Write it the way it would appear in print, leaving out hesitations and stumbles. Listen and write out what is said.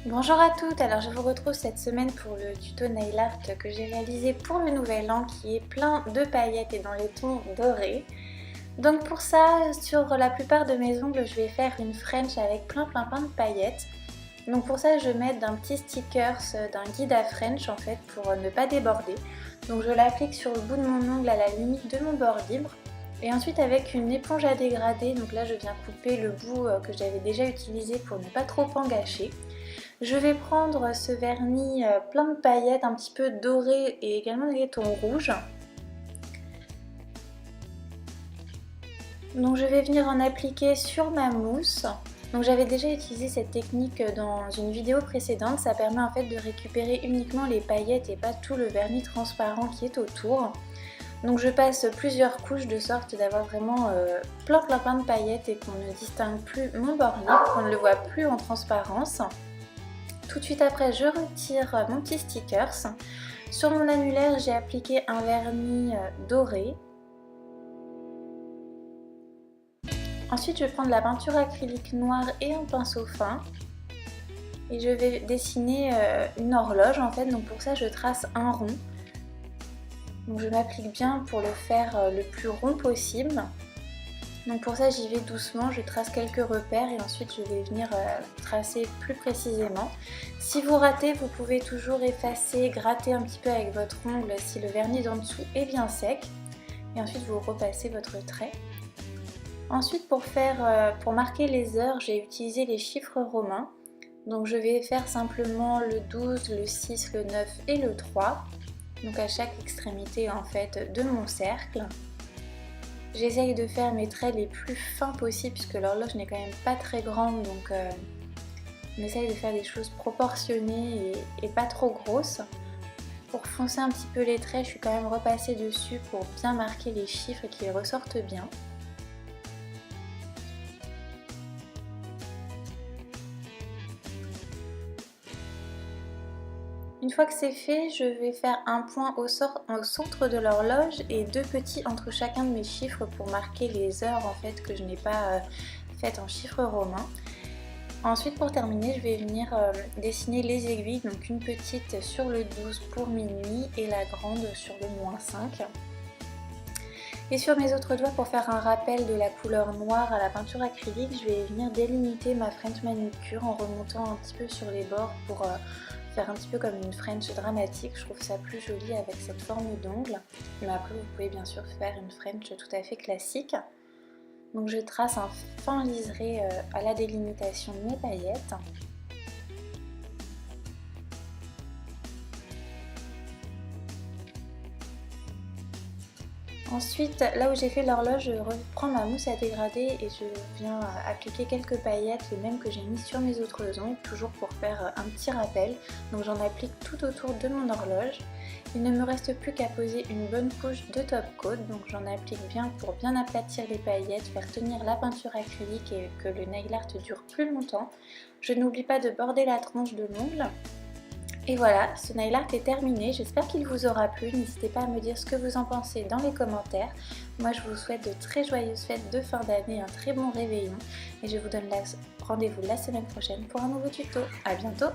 Bonjour à toutes, alors je vous retrouve cette semaine pour le tuto nail art que j'ai réalisé pour le nouvel an qui est plein de paillettes et dans les tons dorés. Donc pour ça, sur la plupart de mes ongles, je vais faire une French avec plein de paillettes. Donc pour ça, je vais mettre d'un petit stickers d'un guide à French en fait pour ne pas déborder. Donc je l'applique sur le bout de mon ongle à la limite de mon bord libre. Et ensuite avec une éponge à dégrader, donc là je viens couper le bout que j'avais déjà utilisé pour ne pas trop en gâcher. Je vais prendre ce vernis plein de paillettes, un petit peu doré et également des tons rouges. Donc je vais venir en appliquer sur ma mousse. Donc j'avais déjà utilisé cette technique dans une vidéo précédente, ça permet en fait de récupérer uniquement les paillettes et pas tout le vernis transparent qui est autour. Donc je passe plusieurs couches de sorte d'avoir vraiment plein de paillettes et qu'on ne distingue plus mon bord libre, qu'on ne le voit plus en transparence. Tout de suite après, je retire mon petit stickers. Sur mon annulaire, j'ai appliqué un vernis doré. Ensuite, je vais prendre la peinture acrylique noire et un pinceau fin. Et je vais dessiner une horloge en fait. Donc pour ça, je trace un rond. Donc je m'applique bien pour le faire le plus rond possible. Donc pour ça j'y vais doucement, je trace quelques repères et ensuite je vais venir tracer plus précisément. Si vous ratez, vous pouvez toujours effacer, gratter un petit peu avec votre ongle si le vernis d'en dessous est bien sec. Et ensuite vous repassez votre trait. Ensuite pour marquer les heures, j'ai utilisé les chiffres romains. Donc je vais faire simplement le 12, le 6, le 9 et le 3. Donc à chaque extrémité en fait de mon cercle. J'essaye de faire mes traits les plus fins possibles puisque l'horloge n'est quand même pas très grande, donc on essaye de faire des choses proportionnées et pas trop grosses. Pour foncer un petit peu les traits, je suis quand même repassée dessus pour bien marquer les chiffres et qu'ils ressortent bien. Une fois que c'est fait, je vais faire un point au centre de l'horloge et deux petits entre chacun de mes chiffres pour marquer les heures en fait que je n'ai pas faites en chiffres romains. Ensuite pour terminer, je vais venir dessiner les aiguilles, donc une petite sur le 12 pour minuit et la grande sur le -5. Et sur mes autres doigts, pour faire un rappel de la couleur noire à la peinture acrylique, je vais venir délimiter ma French manucure en remontant un petit peu sur les bords pour faire un petit peu comme une French dramatique. Je trouve ça plus joli avec cette forme d'ongle. Mais après, vous pouvez bien sûr faire une French tout à fait classique. Donc je trace un fin liseré à la délimitation de mes paillettes. Ensuite, là où j'ai fait l'horloge, je reprends ma mousse à dégrader et je viens appliquer quelques paillettes, les mêmes que j'ai mis sur mes autres ongles, toujours pour faire un petit rappel. Donc j'en applique tout autour de mon horloge. Il ne me reste plus qu'à poser une bonne couche de top coat, donc j'en applique bien pour bien aplatir les paillettes, faire tenir la peinture acrylique et que le nail art dure plus longtemps. Je n'oublie pas de border la tranche de l'ongle. Et voilà, ce nail art est terminé, j'espère qu'il vous aura plu, n'hésitez pas à me dire ce que vous en pensez dans les commentaires. Moi je vous souhaite de très joyeuses fêtes de fin d'année, un très bon réveillon et je vous donne rendez-vous la semaine prochaine pour un nouveau tuto. À bientôt!